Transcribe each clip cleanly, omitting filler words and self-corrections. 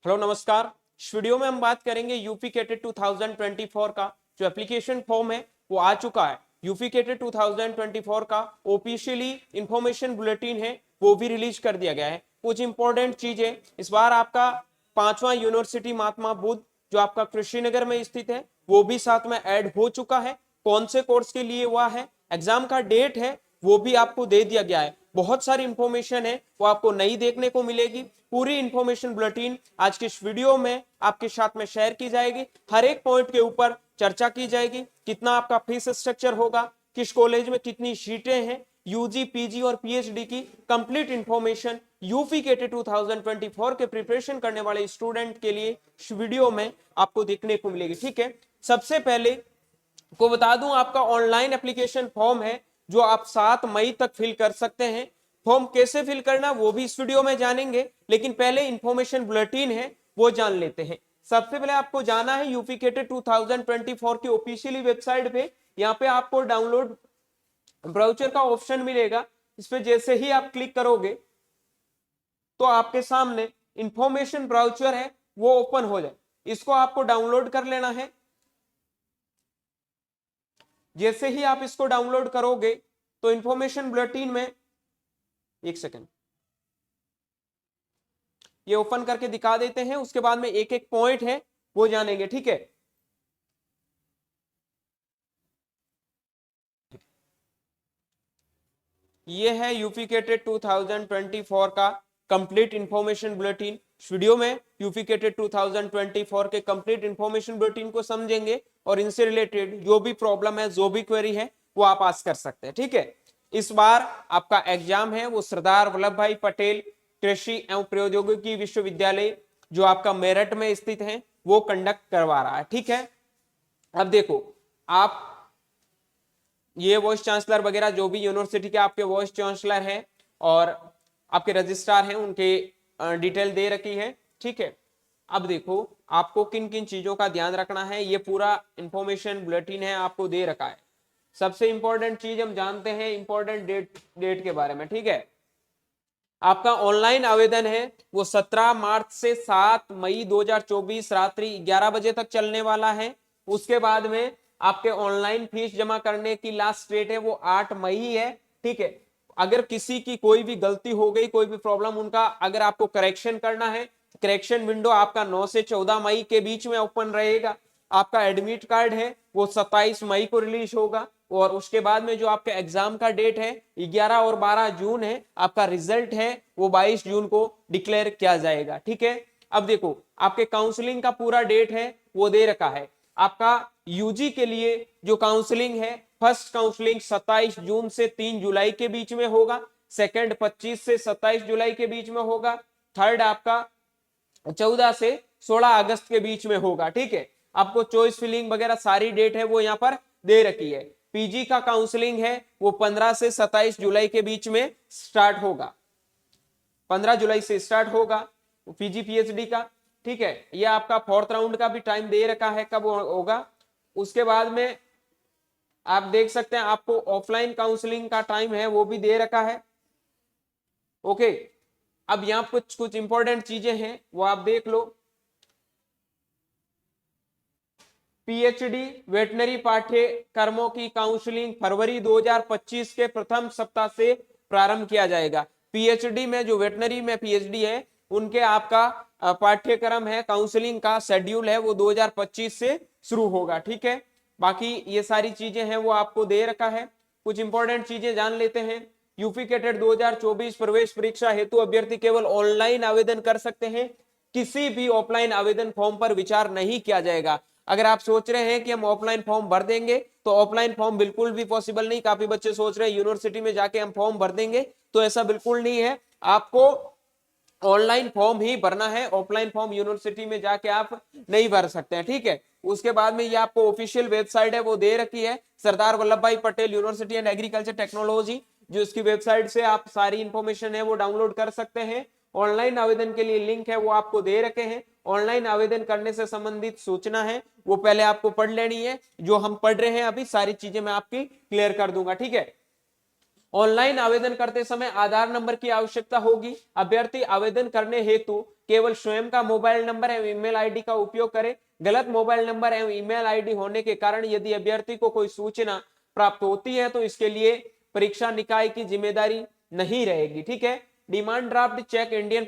Hello नमस्कार। इस video में हम बात करेंगे यूपी कैटेट 2024 का जो एप्लीकेशन फॉर्म है वो आ चुका है। यूपी कैटेट 2024 का ऑफिशियली इंफॉर्मेशन बुलेटिन है वो भी रिलीज कर दिया गया है। कुछ इंपॉर्टेंट चीजें, इस बार आपका 5वां यूनिवर्सिटी महात्मा बुद्ध जो आपका कुशीनगर में स्थित है वो भी साथ में ऐड हो चुका है। कौन से कोर्स के लिए हुआ है, एग्जाम का डेट है वो भी आपको दे दिया गया है। बहुत सारी इंफॉर्मेशन है वो आपको नई देखने को मिलेगी। पूरी इंफॉर्मेशन बुलेटिन आज के इस वीडियो में आपके साथ में शेयर की जाएगी। हर एक पॉइंट के ऊपर चर्चा की जाएगी। कितना आपका फीस स्ट्रक्चर होगा, किस कॉलेज में कितनी सीटें हैं, यूजी पीजी और पीएचडी की कंप्लीट इंफॉर्मेशन यूपी केटी 2024 के प्रिपरेशन करने वाले स्टूडेंट के लिए इस वीडियो में आपको देखने को मिलेगी। ठीक है, सबसे पहले को बता दूं आपका ऑनलाइन एप्लीकेशन फॉर्म है जो आप 7 मई तक फिल कर सकते हैं। फॉर्म कैसे फिल करना वो भी इस वीडियो में जानेंगे, लेकिन पहले इंफॉर्मेशन बुलेटिन है वो जान लेते हैं। सबसे पहले आपको जाना है यूपी केटेट 2024 की ऑफिशियली वेबसाइट पे। यहाँ पे आपको डाउनलोड ब्राउचर का ऑप्शन मिलेगा। इस पे जैसे ही आप क्लिक करोगे तो आपके सामने इंफॉर्मेशन ब्राउचर है वो ओपन हो जाए। इसको आपको डाउनलोड कर लेना है। जैसे ही आप इसको डाउनलोड करोगे तो इंफॉर्मेशन बुलेटिन में, एक सेकंड, ये ओपन करके दिखा देते हैं। उसके बाद में एक एक पॉइंट है वो जानेंगे। ठीक है, ये है यूपी केटेट 2024 का कंप्लीट इंफॉर्मेशन बुलेटिन। वीडियो में यूपी केटेट 2024 के कंप्लीट इंफॉर्मेशन बुलेटिन को समझेंगे और इनसे रिलेटेड जो भी प्रॉब्लम है, जो भी क्वेरी है वो आप आस्क कर सकते हैं। ठीक है, इस बार आपका एग्जाम है वो सरदार वल्लभ भाई पटेल कृषि एवं प्रौद्योगिकी विश्वविद्यालय जो आपका मेरठ में स्थित है वो कंडक्ट करवा रहा है। ठीक है, अब देखो, आप ये वाइस चांसलर वगैरह जो भी यूनिवर्सिटी के आपके वाइस चांसलर हैं और आपके रजिस्ट्रार हैं उनके डिटेल दे रखी है। ठीक है, अब देखो आपको किन किन चीजों का ध्यान रखना है, ये पूरा इंफॉर्मेशन बुलेटिन है आपको दे रखा है। सबसे इंपॉर्टेंट चीज हम जानते हैं इंपॉर्टेंट डेट के बारे में। ठीक है, आपका ऑनलाइन आवेदन है वो 17 मार्च से 7 मई 2024 रात्रि 11 बजे तक चलने वाला है। उसके बाद में आपके ऑनलाइन फीस जमा करने की लास्ट डेट है वो 8 मई है। ठीक है, अगर किसी की कोई भी गलती हो गई, कोई भी प्रॉब्लम उनका अगर आपको करेक्शन करना है, करेक्शन विंडो आपका 9 से 14 मई के बीच में ओपन रहेगा। आपका एडमिट कार्ड है वो 27 मई को रिलीज होगा और उसके बाद में जो आपके एग्जाम का डेट है 11 और 12 जून है। आपका रिजल्ट है वो 22 जून को डिक्लेयर किया जाएगा। ठीक है, अब देखो आपके काउंसलिंग का पूरा डेट है वो दे रखा है। आपका यूजी के लिए जो काउंसलिंग है, फर्स्ट काउंसलिंग 27 जून से 3 जुलाई के बीच में होगा। सेकंड 25 से 27 जुलाई के बीच में होगा। थर्ड आपका 14 से 16 अगस्त के बीच में होगा। ठीक है, आपको चॉइस फिलिंग वगैरह सारी डेट है वो यहाँ पर दे रखी है। पीजी का काउंसलिंग है वो 15 से 27 जुलाई के बीच में स्टार्ट होगा। 15 जुलाई से स्टार्ट होगा पीजी पीएचडी का। ठीक है, ये आपका 4th राउंड का भी टाइम दे रखा है कब होगा। उसके बाद में आप देख सकते हैं आपको ऑफलाइन काउंसलिंग का टाइम है वो भी दे रखा है। ओके, अब यहाँ कुछ कुछ इंपॉर्टेंट चीजें हैं वो आप देख लो। पीएचडी वेटनरी पाठ्यक्रमों की काउंसलिंग फरवरी 2025 के प्रथम सप्ताह से प्रारंभ किया जाएगा। पीएचडी में जो वेटनरी में पीएचडी है उनके आपका पाठ्यक्रम है, काउंसलिंग का शेड्यूल है वो 2025 से शुरू होगा। ठीक है, बाकी ये सारी चीजें हैं वो आपको दे रखा है। कुछ इंपॉर्टेंट चीजें जान लेते हैं। यूपी कैटेट 2024 प्रवेश परीक्षा हेतु अभ्यर्थी केवल ऑनलाइन आवेदन कर सकते हैं। किसी भी ऑफलाइन आवेदन फॉर्म पर विचार नहीं किया जाएगा। अगर आप सोच रहे हैं कि हम ऑफलाइन फॉर्म भर देंगे तो ऑफलाइन फॉर्म बिल्कुल भी पॉसिबल नहीं। काफी बच्चे सोच रहे हैं यूनिवर्सिटी में जाके हम फॉर्म भर देंगे, तो ऐसा बिल्कुल नहीं है। आपको ऑनलाइन फॉर्म ही भरना है, ऑफलाइन फॉर्म यूनिवर्सिटी में जाके आप नहीं भर सकते हैं। ठीक है, उसके बाद में ये आपको ऑफिशियल वेबसाइट है वो दे रखी है, सरदार वल्लभ भाई Patel university and agriculture technology, जो इसकी वेबसाइट से आप सारी इंफॉर्मेशन है वो डाउनलोड कर सकते हैं। ऑनलाइन आवेदन के लिए लिंक है वो आपको दे रखे हैं। ऑनलाइन आवेदन करने से संबंधित सूचना है वो पहले आपको पढ़ लेनी है। जो हम पढ़ रहे हैं अभी सारी चीजें मैं आपकी क्लियर कर दूंगा। ठीक है, ऑनलाइन आवेदन करते समय आधार नंबर की आवश्यकता होगी। अभ्यर्थी आवेदन करने हेतु केवल स्वयं का मोबाइल नंबर एवं ईमेल आईडी का उपयोग करे। गलत मोबाइल नंबर एवं ईमेल आईडी होने के कारण यदि अभ्यर्थी को कोई सूचना प्राप्त होती है तो इसके लिए परीक्षा निकाय की जिम्मेदारी नहीं रहेगी। ठीक है। Demand draft cheque Indian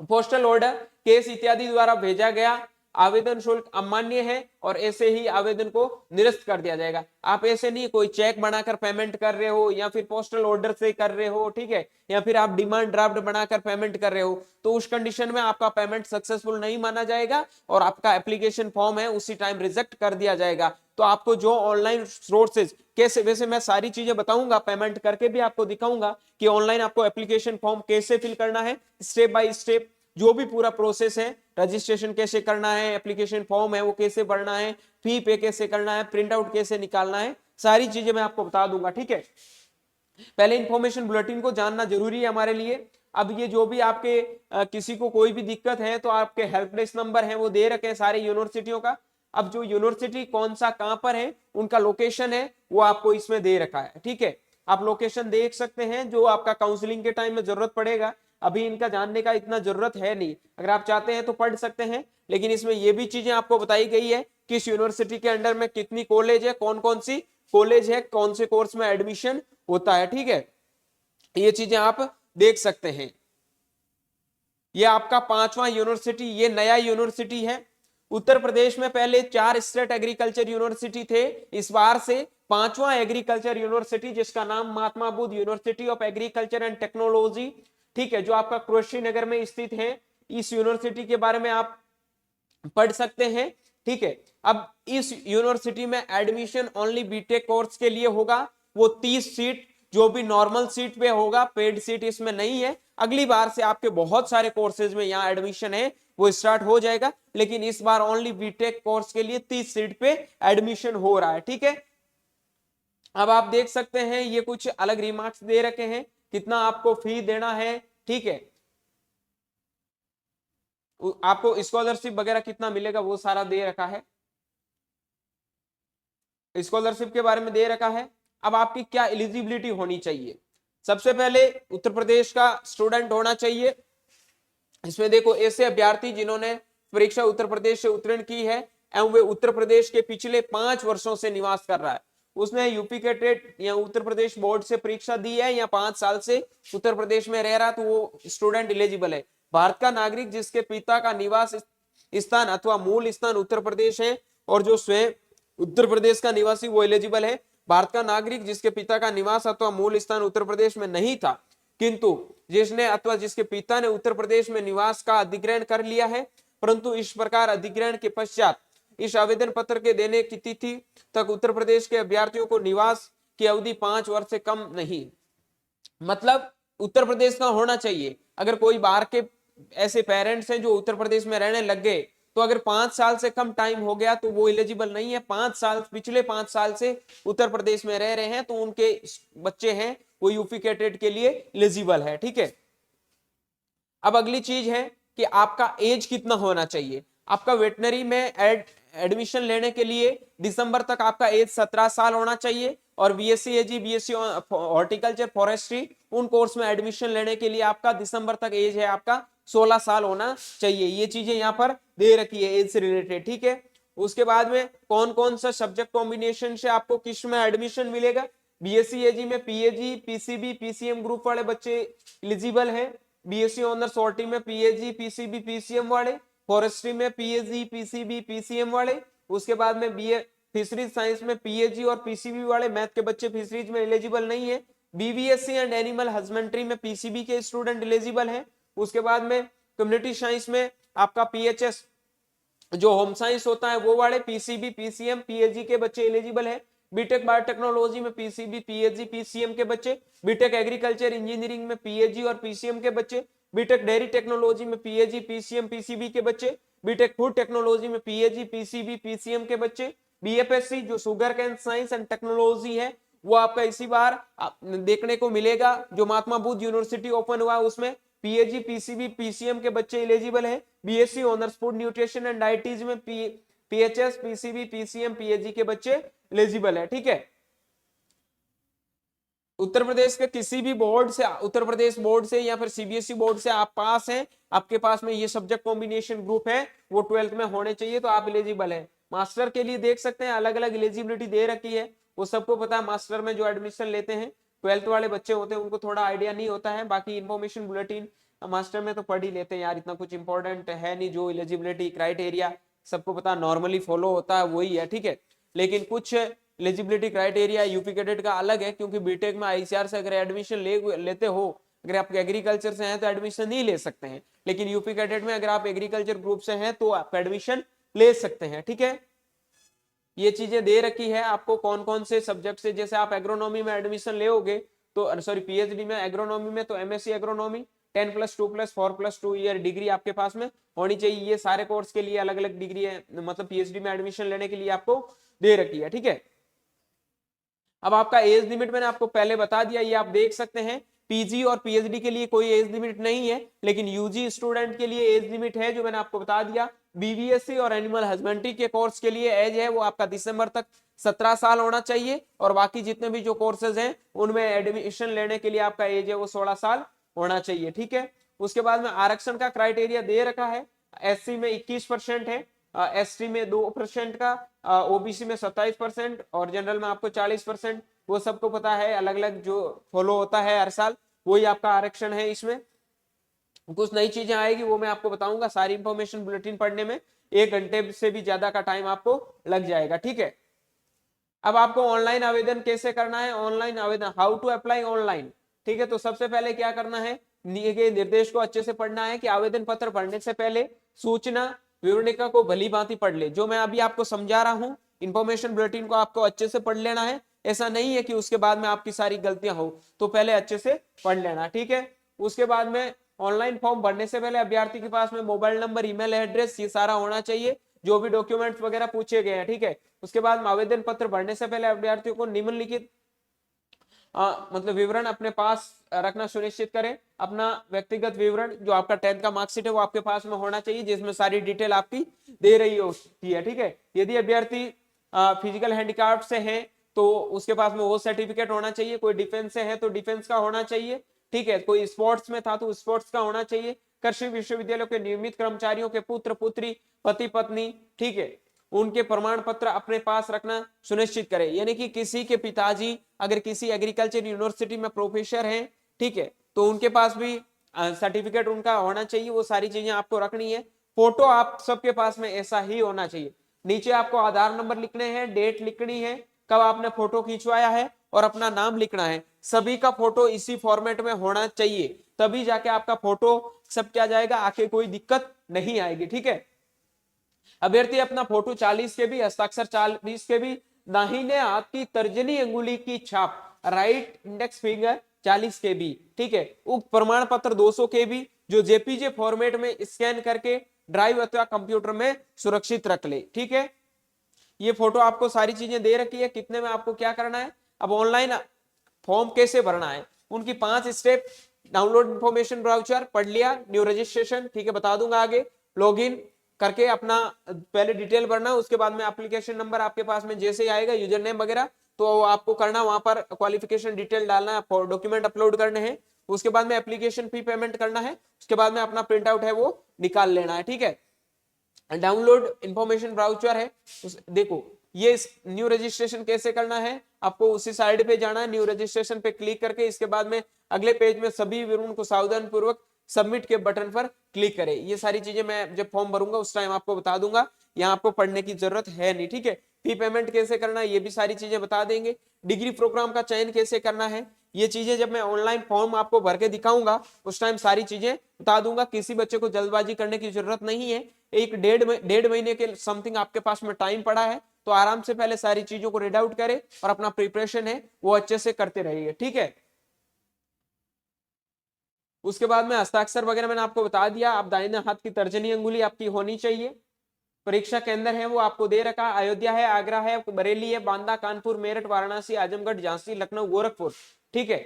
postal order case इत्यादि द्वारा भेजा गया आवेदन शुल्क अमान्य है और ऐसे ही आवेदन को निरस्त कर दिया जाएगा। आप ऐसे नहीं कोई चेक बनाकर पेमेंट कर रहे हो या फिर पोस्टल ऑर्डर से कर रहे हो, ठीक है, या फिर आप डिमांड ड्राफ्ट बनाकर पेमेंट कर रहे हो, तो उस कंडीशन में आपका पेमेंट सक्सेसफुल नहीं माना जाएगा और आपका एप्लीकेशन फॉर्म है उसी टाइम रिजेक्ट कर दिया जाएगा। तो आपको जो ऑनलाइन सोर्सेज कैसे, वैसे मैं सारी चीजें बताऊंगा, पेमेंट करके भी आपको दिखाऊंगा कि ऑनलाइन आपको एप्लीकेशन फॉर्म कैसे फिल करना है, स्टेप बाय स्टेप जो भी पूरा प्रोसेस है, रजिस्ट्रेशन कैसे करना है, एप्लीकेशन फॉर्म है वो कैसे भरना है, फी पे कैसे करना है, प्रिंट आउट कैसे निकालना है, सारी चीजें मैं आपको बता दूंगा। ठीक है। पहले इंफॉर्मेशन बुलेटिन को जानना जरूरी है हमारे लिए। अब ये जो भी आपके किसी को कोई भी दिक्कत है तो आपके हेल्प डेस्क नंबर है वो दे रखे हैं सारे यूनिवर्सिटियों का। अब जो यूनिवर्सिटी कौन सा कहां पर है, उनका लोकेशन है वो आपको इसमें दे रखा है। ठीक है। आप लोकेशन देख सकते हैं जो आपका काउंसलिंग के टाइम में जरूरत पड़ेगा। अभी इनका जानने का इतना जरूरत है नहीं, अगर आप चाहते हैं तो पढ़ सकते हैं, लेकिन इसमें ये भी चीजें आपको बताई गई है किस यूनिवर्सिटी के अंडर में कितनी कॉलेज है, कौन कौन सी कॉलेज है, कौन से कोर्स में एडमिशन होता है। ठीक है। ये चीजें आप देख सकते हैं। ये आपका 5वां यूनिवर्सिटी, ये नया यूनिवर्सिटी है। उत्तर प्रदेश में पहले 4 स्टेट एग्रीकल्चर यूनिवर्सिटी थे, इस बार से 5वां एग्रीकल्चर यूनिवर्सिटी जिसका नाम Mahatma Buddha university of agriculture and technology, ठीक है, जो आपका कुशीनगर में स्थित है। इस यूनिवर्सिटी के बारे में आप पढ़ सकते हैं। ठीक है। अब इस यूनिवर्सिटी में एडमिशन ओनली बीटेक कोर्स के लिए होगा। वो 30 सीट जो भी नॉर्मल सीट पे होगा, पेड सीट इसमें नहीं है। अगली बार से आपके बहुत सारे कोर्सेज में यहाँ एडमिशन है वो स्टार्ट हो जाएगा, लेकिन इस बार ओनली बीटेक कोर्स के लिए 30 सीट पे एडमिशन हो रहा है। ठीक है। अब आप देख सकते हैं ये कुछ अलग रिमार्क्स दे रखे हैं, कितना आपको फी देना है। ठीक है। आपको स्कॉलरशिप वगैरह कितना मिलेगा वो सारा दे रखा है, स्कॉलरशिप के बारे में दे रखा है। अब आपकी क्या एलिजिबिलिटी होनी चाहिए, सबसे पहले उत्तर प्रदेश का स्टूडेंट होना चाहिए। इसमें देखो ऐसे अभ्यर्थी जिन्होंने परीक्षा उत्तर प्रदेश से उत्तीर्ण की है एवं वे उत्तर प्रदेश के पिछले 5 वर्षों से निवास कर रहा है, उसने यूपी के टेट या उत्तर प्रदेश बोर्ड से परीक्षा दी है या 5 साल से उत्तर प्रदेश में रह रहा, तो वो स्टूडेंट एलिजिबल है। भारत का नागरिक जिसके पिता का निवास स्थान अथवा मूल स्थान उत्तर प्रदेश है और जो स्वयं उत्तर प्रदेश का निवासी वो एलिजिबल है। भारत का नागरिक जिसके पिता का निवास अथवा मूल स्थान उत्तर प्रदेश में नहीं था किंतु जिसने अथवा जिसके पिता ने उत्तर प्रदेश में निवास का अधिग्रहण कर लिया है, परंतु इस प्रकार अधिग्रहण के पश्चात इस आवेदन पत्र के देने की तिथि तक उत्तर प्रदेश के अभ्यर्थियों को निवास की अवधि 5 वर्ष से कम नहीं, मतलब उत्तर प्रदेश का होना चाहिए। अगर कोई बाहर के ऐसे पेरेंट्स हैं जो उत्तर प्रदेश में रहने लग गए तो अगर 5 साल से कम टाइम हो गया तो वो एलिजिबल नहीं है। 5 साल, पिछले 5 साल से उत्तर प्रदेश में रह रहे हैं तो उनके बच्चे हैं वो यूपी के टेट के लिए एलिजिबल है। ठीक है। अब अगली चीज है कि आपका एज कितना होना चाहिए। आपका वेटनरी में एडमिशन लेने के लिए दिसंबर तक आपका एज 17 साल होना चाहिए और बीएससी एजी, बीएससी हॉर्टिकल्चर, फॉरेस्ट्री उन कोर्स में एडमिशन लेने के लिए आपका दिसंबर तक एज है आपका 16 साल होना चाहिए। ये चीजें यहाँ पर दे रखी है एज से रिलेटेड। ठीक है। उसके बाद में कौन कौन सा सब्जेक्ट कॉम्बिनेशन से आपको किस में एडमिशन मिलेगा। बीएससी एजी में पीएजी, पीसीबी, पीसीएम ग्रुप वाले बच्चे एलिजिबल है। बीएससी ऑनर्स हॉर्टी में पीएजी, पीसीबी, पीसीएम वाले, फॉरेस्ट्री में पीएजी, पीसीबी, पीसीएम वाले। उसके बाद में बीए फिशरीज साइंस में पीएजी और पीसीबी वाले। मैथ के बच्चे फिशरीज में एलिजिबल नहीं है। बीबीएससी एंड एनिमल हस्बेंड्री में पीसीबी के स्टूडेंट एलिजिबल है। उसके बाद में कम्युनिटी साइंस में आपका पीएचएस जो होम साइंस होता है वो वाले, पीसीबी, पीसीएम, पीएजी के बच्चे एलिजिबल है। बीटेक बायोटेक्नोलॉजी में पीसीबी, पीएजी, पीसीएम के बच्चे। बीटेक एग्रीकल्चर इंजीनियरिंग में पीएजी और पीसीएम के बच्चे। बीटेक डेयरी टेक्नोलॉजी में पीएजी, पीसीएम, पीसीबी के बच्चे। बीटेक फूड टेक्नोलॉजी में पीएजी, पीसीबी, पीसीएम के बच्चे। बीएफएससी जो sugar cane science and technology है वो आपका इसी बार देखने को मिलेगा, जो महात्मा बुद्ध यूनिवर्सिटी ओपन हुआ उसमें पीएजी, पीसीबी, पीसीएम के बच्चे एलिजिबल है। BSc honours food nutrition and dietetics में पीएचएस, पीसीबी, पीसीएम, पीएजी के बच्चे एलिजिबल है। ठीक है। उत्तर प्रदेश के किसी भी बोर्ड से, उत्तर प्रदेश बोर्ड से या फिर सीबीएसई बोर्ड से आप पास हैं, आपके पास में ये सब्जेक्ट कॉम्बिनेशन ग्रुप है, वो 12th में होने चाहिए, तो आप एलिजिबल है। मास्टर के लिए देख सकते हैं अलग अलग एलिजिबिलिटी दे रखी है, वो सबको पता है। मास्टर में जो एडमिशन लेते हैं 12th वाले बच्चे होते हैं, उनको थोड़ा आइडिया नहीं होता है। बाकी इन्फॉर्मेशन बुलेटिन मास्टर में तो पढ़ ही लेते हैं यार, इतना कुछ इंपॉर्टेंट है नहीं। जो एलिजिबिलिटी क्राइटेरिया सबको पता नॉर्मली फॉलो होता है वही है, ठीक है। लेकिन कुछ एलिजिबिलिटी क्राइटेरिया यूपी कैडेट का अलग है, क्योंकि बीटेक में आईसीआर से अगर एडमिशन लेते हो, अगर आप एग्रीकल्चर से हैं तो एडमिशन नहीं ले सकते हैं, लेकिन यूपी कैडेट में अगर आप एग्रीकल्चर ग्रुप से हैं तो आप एडमिशन ले सकते हैं, ठीक है। ये चीजें दे रखी है आपको कौन कौन से सब्जेक्ट से। जैसे आप एग्रोनॉमी में एडमिशन लेोगे तो सॉरी पीएचडी में एग्रोनॉमी में, तो एमएससी एग्रोनॉमी 10+2+4+2 ईयर डिग्री आपके पास में होनी चाहिए। ये सारे कोर्स के लिए अलग अलग डिग्री है, मतलब पीएचडी में एडमिशन लेने के लिए आपको दे रखी है, ठीक है। अब आपका एज लिमिट मैंने आपको पहले बता दिया, ये आप देख सकते हैं। पीजी और पीएचडी के लिए कोई एज लिमिट नहीं है, लेकिन यूजी स्टूडेंट के लिए एज लिमिट है, जो मैंने आपको बता दिया। बीवीएससी और एनिमल हस्बेंड्री के कोर्स के लिए एज है वो आपका दिसंबर तक 17 साल होना चाहिए, और बाकी जितने भी जो कोर्सेज हैं उनमें एडमिशन लेने के लिए आपका एज है वो 16 साल होना चाहिए, ठीक है। उसके बाद में आरक्षण का क्राइटेरिया दे रखा है। एससी में 21% है, एसटी में 2% का, ओबीसी में 27% और जनरल में आपको 40%। वो सबको पता है, अलग अलग जो फॉलो होता है हर साल, वही आपका आरक्षण है। इसमें कुछ नई चीजें आएगी वो मैं आपको बताऊंगा। सारी इंफॉर्मेशन बुलेटिन पढ़ने में 1 घंटे से भी ज्यादा का टाइम आपको लग जाएगा, ठीक है। अब आपको ऑनलाइन आवेदन कैसे करना है, ऑनलाइन आवेदन, हाउ टू अप्लाई ऑनलाइन, ठीक है। तो सबसे पहले क्या करना है, दिए गए निर्देश को अच्छे से पढ़ना है कि आवेदन पत्र भरने से पहले सूचना विवरणिका को भली भांति पढ़ ले। जो मैं अभी आपको समझा रहा हूं, इंफॉर्मेशन बुलेटिन को आपको अच्छे से पढ़ लेना है। ऐसा नहीं है कि उसके बाद में आपकी सारी गलतियां हो, तो पहले अच्छे से पढ़ लेना, ठीक है। उसके बाद में ऑनलाइन फॉर्म भरने से पहले अभ्यर्थी के पास में मोबाइल नंबर, ईमेल एड्रेस, ये सारा होना चाहिए, जो भी डॉक्यूमेंट्स वगैरह पूछे गए हैं, ठीक है। उसके बाद आवेदन पत्र भरने से पहले अभ्यर्थियों को निम्नलिखित मतलब विवरण अपने पास रखना सुनिश्चित करें। अपना व्यक्तिगत विवरण, जो आपका 10th का मार्कशीट है वो आपके पास में होना चाहिए, जिसमें सारी डिटेल आपकी दे रही होती है, ठीक है। यदि अभ्यर्थी फिजिकल हैंडीकैप से है तो उसके पास में वो सर्टिफिकेट होना चाहिए। कोई डिफेंस से है तो डिफेंस का होना चाहिए, ठीक है। कोई स्पोर्ट्स में था तो स्पोर्ट्स का होना चाहिए। कृषि विश्वविद्यालयों के नियमित कर्मचारियों के पुत्र पुत्री, पति पत्नी, ठीक है, उनके प्रमाण पत्र अपने पास रखना सुनिश्चित करें। यानी कि किसी के पिताजी अगर किसी एग्रीकल्चर यूनिवर्सिटी में प्रोफेसर हैं, ठीक है, तो उनके पास भी सर्टिफिकेट उनका होना चाहिए। वो सारी चीजें आपको रखनी है। फोटो आप सबके पास में ऐसा ही होना चाहिए। नीचे आपको आधार नंबर लिखने हैं, डेट लिखनी है, कब आपने फोटो खिंचवाया है, और अपना नाम लिखना है। सभी का फोटो इसी फॉर्मेट में होना चाहिए, तभी जाके आपका फोटो सब क्या जाएगा, आके कोई दिक्कत नहीं आएगी, ठीक है। अभ्यर्थी अपना फोटो 40 के भी, हस्ताक्षर 40 के भी, दाहिने हाथ की तर्जनी अंगुली की छाप, राइट इंडेक्स फिंगर 40 के भी, ठीक है। उक्त प्रमाण पत्र 200 के भी, जो जेपीजे फॉर्मेट में स्कैन करके ड्राइव अथवा कंप्यूटर में सुरक्षित रख ले, ठीक है। ये फोटो आपको सारी चीजें दे रखी है, कितने में आपको क्या करना है। अब ऑनलाइन फॉर्म कैसे भरना है, उनकी 5 स्टेप। डाउनलोड इन्फॉर्मेशन ब्राउचर, पढ़ लिया। न्यू रजिस्ट्रेशन, ठीक है, बता दूंगा आगे। लॉगिन करके अपना पहले डिटेल भरना, उसके बाद में एप्लीकेशन नंबर आपके पास में जैसे ही आएगा, यूजर नेम वगैरह, तो आपको करना, वहां पर क्वालिफिकेशन डिटेल डालना है, डॉक्यूमेंट अपलोड करने हैं। उसके बाद में एप्लीकेशन फी पेमेंट करना है। उसके बाद में अपना प्रिंट आउट है वो निकाल लेना है, ठीक है। डाउनलोड इंफॉर्मेशन ब्राउचर है, देखो ये न्यू रजिस्ट्रेशन कैसे करना है, आपको उसी साइड पे जाना है। न्यू रजिस्ट्रेशन पे क्लिक करके इसके बाद में अगले पेज में सभी विवरण को सावधान पूर्वक सबमिट के बटन पर क्लिक करें। ये सारी चीजें मैं जब फॉर्म भरूंगा उस टाइम आपको बता दूंगा, यहाँ आपको पढ़ने की जरूरत है नहीं, ठीक है। फी पेमेंट कैसे करना है ये भी सारी चीजें बता देंगे। डिग्री प्रोग्राम का चयन कैसे करना है, ये चीजें जब मैं ऑनलाइन फॉर्म आपको भर के दिखाऊंगा उस टाइम सारी चीजें बता दूंगा। किसी बच्चे को जल्दबाजी करने की जरूरत नहीं है। एक डेढ़ महीने के समथिंग आपके पास में टाइम पड़ा है, तो आराम से पहले सारी चीजों को रीड आउट करें और अपना प्रिपरेशन है वो अच्छे से करते रहिए, ठीक है। उसके बाद में हस्ताक्षर वगैरह मैंने आपको बता दिया। आप दाहिने हाथ की तर्जनी अंगुली आपकी होनी चाहिए। परीक्षा केंद्र है वो आपको दे रखा, अयोध्या है, आगरा है, बरेली है, बांदा, कानपुर, मेरठ, वाराणसी, आजमगढ़, झांसी, लखनऊ, गोरखपुर, ठीक है।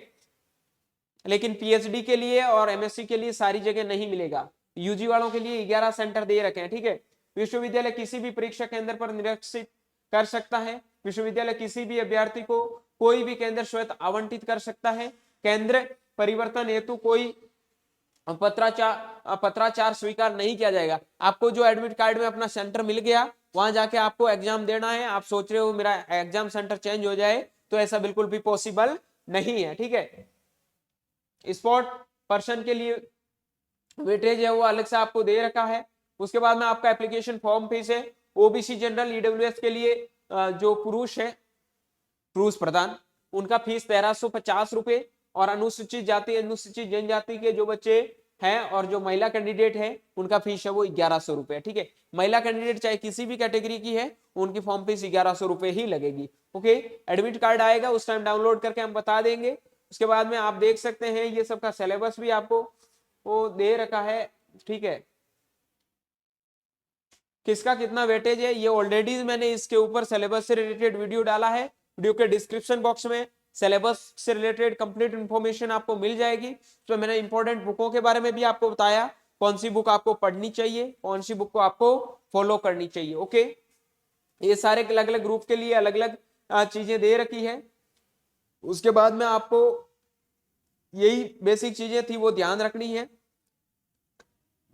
लेकिन पीएचडी के लिए और एमएससी के लिए सारी जगह नहीं मिलेगा। यूजी वालों के लिए 11 सेंटर दे रखे हैं, ठीक है। विश्वविद्यालय किसी भी परीक्षा केंद्र पर निरीक्षित कर सकता है। विश्वविद्यालय किसी भी अभ्यर्थी को कोई भी केंद्र स्वतः आवंटित कर सकता है। केंद्र परिवर्तन हेतु कोई पत्राचार स्वीकार नहीं किया जाएगा। आपको जो एडमिट कार्ड में अपना सेंटर मिल गया, वहां जाके आपको एग्जाम देना है। आप सोच रहे हो मेरा एग्जाम सेंटर चेंज हो जाए, तो ऐसा बिल्कुल भी पॉसिबल नहीं है, ठीक है। स्पॉट पर्सन के लिए वेटेज है वो अलग से आपको दे रखा है। उसके बाद में आपका एप्लीकेशन फॉर्म फीस है। ओबीसी जनरल ईडब्ल्यूएस के लिए जो पुरुष है, पुरुष प्रधान, उनका फीस 1350 रुपए, और अनुसूचित जाति अनुसूचित जनजाति के जो बच्चे हैं और जो महिला कैंडिडेट है उनका फीस है वो 1100 रुपए, ठीक है। महिला कैंडिडेट चाहे किसी भी कैटेगरी की है, उनकी फॉर्म फीस 1100 रुपए ही लगेगी, ओके। एडमिट कार्ड आएगा उस टाइम डाउनलोड करके हम बता देंगे। उसके बाद में आप देख सकते हैं ये सबका सिलेबस भी आपको वो दे रखा है, ठीक है। किसका कितना वेटेज है ये ऑलरेडी मैंने इसके ऊपर सिलेबस से रिलेटेड वीडियो डाला है। वीडियो के डिस्क्रिप्शन बॉक्स में सिलेबस से रिलेटेड कंप्लीट इंफॉर्मेशन आपको मिल जाएगी। तो मैंने इंपॉर्टेंट बुकों के बारे में भी आपको बताया, कौन सी बुक आपको पढ़नी चाहिए, कौन सी बुक को आपको फॉलो करनी चाहिए, ओके। ये सारे अलग अलग ग्रुप के लिए अलग अलग चीजें दे रखी है। उसके बाद में आपको यही बेसिक चीजें थी वो ध्यान रखनी है।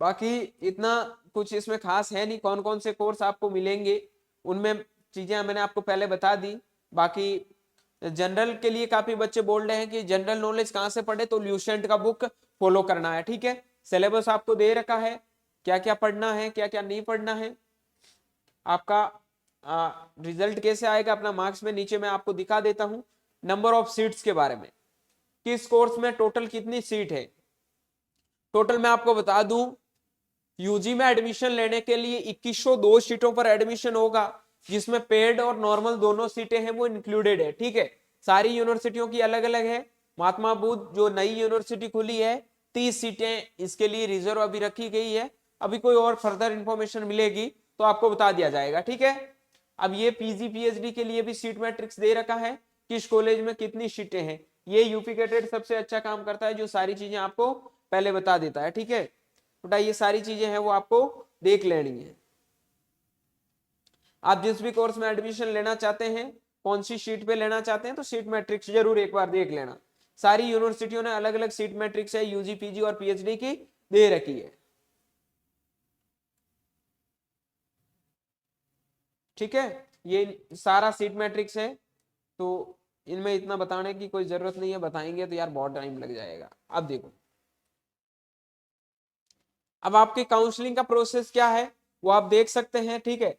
बाकी इतना कुछ इसमें खास है नहीं। कौन कौन से कोर्स आपको मिलेंगे उनमें चीजें मैंने आपको पहले बता दी। बाकी जनरल के लिए काफी बच्चे बोल रहे हैं कि जनरल नॉलेज कहाँ से पढ़े, तो ल्यूसेंट का बुक फॉलो करना है, ठीक है। सिलेबस आपको दे रखा है, क्या क्या पढ़ना है क्या क्या नहीं पढ़ना है। आपका रिजल्ट कैसे आएगा अपना मार्क्स में नीचे मैं आपको दिखा देता हूं। नंबर ऑफ सीट्स के बारे में, किस कोर्स में टोटल कितनी सीट है। टोटल मैं आपको बता दूं, यूजी में एडमिशन लेने के लिए 2102 सीटों पर एडमिशन होगा, जिसमें पेड और नॉर्मल दोनों सीटें हैं वो इंक्लूडेड है, ठीक है। सारी यूनिवर्सिटियों की अलग अलग है। महात्मा बुद्ध जो नई यूनिवर्सिटी खुली है 30 सीटें इसके लिए रिजर्व अभी रखी गई है। अभी कोई और फर्दर इंफॉर्मेशन मिलेगी तो आपको बता दिया जाएगा, ठीक है। अब ये पीजी पीएचडी के लिए भी सीट मैट्रिक्स दे रखा है, किस कॉलेज में कितनी सीटें हैं। ये यूपी कैटेड सबसे अच्छा काम करता है, जो सारी चीजें आपको पहले बता देता है, ठीक है। बेटा ये सारी चीजें हैं वो आपको देख लेनी है। आप जिस भी कोर्स में एडमिशन लेना चाहते हैं, कौन सी सीट पे लेना चाहते हैं, तो सीट मैट्रिक्स जरूर एक बार देख लेना। सारी यूनिवर्सिटियों ने अलग अलग सीट मैट्रिक्स है यूजी पीजी और पीएचडी की दे रखी है, ठीक है। ये सारा सीट मैट्रिक्स है, तो इनमें इतना बताने की कोई जरूरत नहीं है, बताएंगे तो यार बहुत टाइम लग जाएगा। अब देखो, अब आपके काउंसलिंग का प्रोसेस क्या है वो आप देख सकते हैं, ठीक है।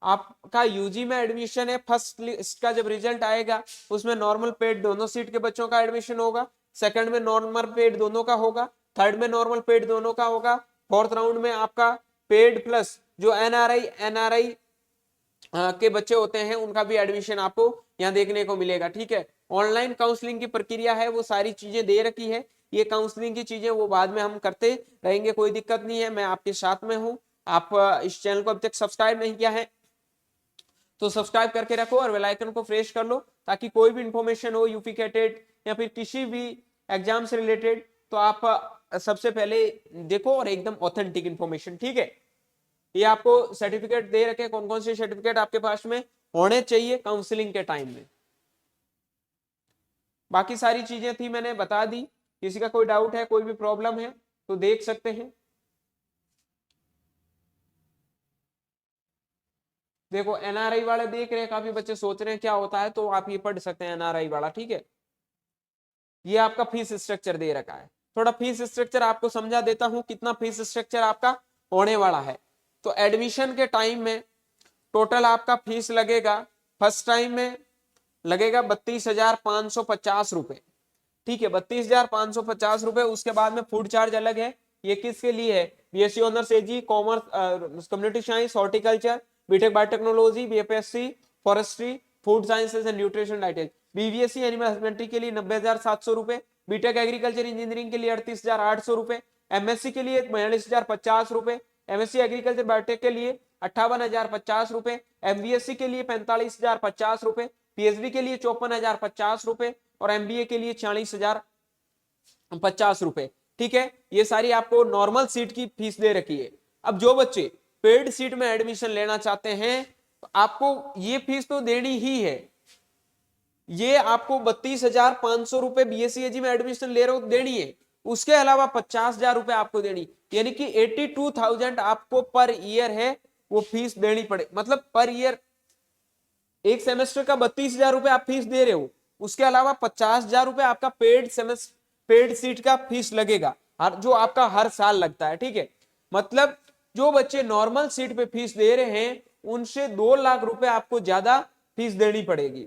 आपका यूजी में एडमिशन है, फर्स्ट लिस्ट का जब रिजल्ट आएगा उसमें नॉर्मल पेड दोनों सीट के बच्चों का एडमिशन होगा, सेकंड में नॉर्मल पेड दोनों का होगा, थर्ड में नॉर्मल पेड दोनों का होगा, फोर्थ राउंड में आपका पेड प्लस जो एनआरआई के बच्चे होते हैं उनका भी एडमिशन आपको यहाँ देखने को मिलेगा, ठीक है। ऑनलाइन काउंसलिंग की प्रक्रिया है वो सारी चीजें दे रखी है। ये काउंसलिंग की चीजें वो बाद में हम करते रहेंगे, कोई दिक्कत नहीं है, मैं आपके साथ में हूँ। आप इस चैनल को अभी तक सब्सक्राइब नहीं किया है तो सब्सक्राइब करके रखो और बेल आइकन को प्रेस कर लो, ताकि कोई भी इंफॉर्मेशन हो यूपी कैटेट या फिर किसी भी एग्जाम से रिलेटेड तो आप सबसे पहले देखो और एकदम ऑथेंटिक इंफॉर्मेशन, ठीक है। ये आपको सर्टिफिकेट दे रखे, कौन कौन से सर्टिफिकेट आपके पास में होने चाहिए काउंसलिंग के टाइम में। बाकी सारी चीजें थी मैंने बता दी। किसी का कोई डाउट है, कोई भी प्रॉब्लम है तो देख सकते हैं। देखो एनआरआई वाले देख रहे हैं, काफी बच्चे सोच रहे हैं क्या होता है, तो आप ये पढ़ सकते हैं एनआरआई वाला, ठीक है। ये आपका फीस स्ट्रक्चर दे रखा है। थोड़ा फीस स्ट्रक्चर आपको समझा देता हूं, कितना फीस स्ट्रक्चर आपका होने वाला है। तो एडमिशन के टाइम में टोटल आपका फीस लगेगा, फर्स्ट टाइम में लगेगा 32,550 रुपए, ठीक है। 32,550 रुपए। उसके बाद में फूड चार्ज अलग है। ये किसके लिए है, BSc honours ag commerce community science horticulture BTech biotechnology BFSc forestry food sciences and nutrition dietetics. BVSc animal husbandry के लिए 90,700 रुपए, बीटेक एग्रीकल्चर इंजीनियरिंग के लिए 38,800 रुपए, एमएससी के लिए 42,050 रुपए, एमएससी एग्रीकल्चर बायोटेक के लिए 58,050 रुपए, एमबीएससी के लिए 45,050 रुपए, पीएचडी के लिए 54,050 रुपए और एमबीए के लिए 40,050 रुपए, ठीक है। ये सारी आपको नॉर्मल सीट की फीस दे रखी है। अब जो बच्चे पेड सीट में एडमिशन लेना चाहते हैं तो आपको ये फीस तो देनी ही है, ये आपको 32,500 रुपए BSc में एडमिशन ले रहे हो देनी है, उसके अलावा 50,000 रुपए आपको देनी, यानी कि 82,000 आपको पर ईयर है वो फीस देनी पड़े, मतलब पर ईयर एक सेमेस्टर का 32,000 रुपए आप फीस दे रहे हो, उसके अलावा 50,000 रुपए आपका पेड सीट का फीस लगेगा, जो आपका हर साल लगता है, ठीक है। मतलब जो बच्चे नॉर्मल सीट पे फीस दे रहे हैं उनसे 2 लाख रुपए आपको ज्यादा फीस देनी पड़ेगी।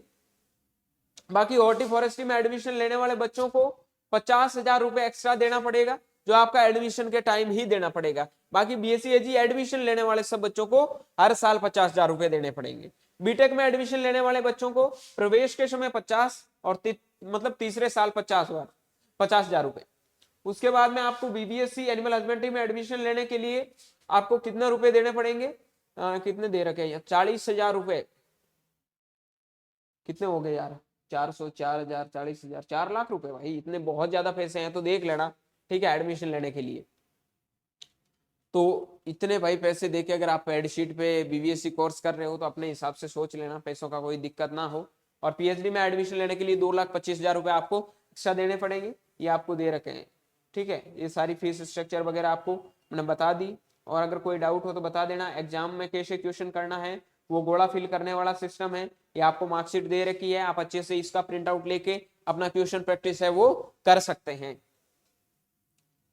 बाकी हॉर्टी फॉरेस्ट्री में एडमिशन लेने वाले बच्चों को 50,000 रुपए एक्स्ट्रा देना पड़ेगा, जो आपका एडमिशन के टाइम ही देना पड़ेगा। बाकी BSc एडमिशन लेने वाले सब बच्चों को हर साल 50,000 रुपए देने पड़ेंगे। बीटेक में एडमिशन लेने वाले बच्चों को प्रवेश के समय 50 और मतलब तीसरे साल 50,000 रुपए। उसके बाद में आपको BBSc एनिमल हस्बेंड्री में एडमिशन लेने के लिए आपको कितने रुपए देने पड़ेंगे, कितने दे रखे हैं 40,000 रुपए, कितने हो गए यार, 400, 4,000, 40,000, 4 लाख रुपए, भाई इतने बहुत ज्यादा पैसे हैं, तो देख लेना, ठीक है, एडमिशन लेने के लिए। तो इतने भाई पैसे देके अगर आप पेड शीट पे BBSc कोर्स कर रहे हो तो अपने हिसाब से सोच लेना, पैसों का कोई दिक्कत ना हो। और PhD में एडमिशन लेने के लिए 2,25,000 रुपए आपको एक्स्ट्रा देने पड़ेंगे, ये आपको दे रखे हैं, ठीक है। ये सारी फीस स्ट्रक्चर वगैरह आपको मैंने बता दी, और अगर कोई डाउट हो तो बता देना। एग्जाम में कैसे क्वेश्चन करना है, वो गोला फिल करने वाला सिस्टम है, ये आपको मार्कशीट दे रखी है, आप अच्छे से इसका प्रिंट आउट लेके अपना क्वेश्चन प्रैक्टिस है वो कर सकते हैं।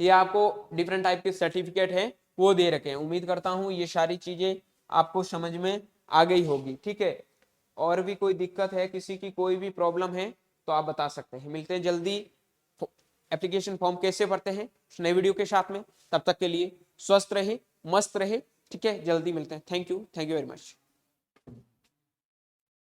ये आपको डिफरेंट टाइप के सर्टिफिकेट है वो दे रखे हैं। उम्मीद करता हूं ये सारी चीजें आपको समझ में आ गई होगी, ठीक है। और भी कोई दिक्कत है, किसी की कोई भी प्रॉब्लम है तो आप बता सकते हैं। मिलते हैं जल्दी एप्लीकेशन फॉर्म कैसे भरते हैं नए वीडियो के साथ में। तब तक के लिए स्वस्थ रहे, मस्त रहे, ठीक है, जल्दी मिलते हैं। Thank you very much.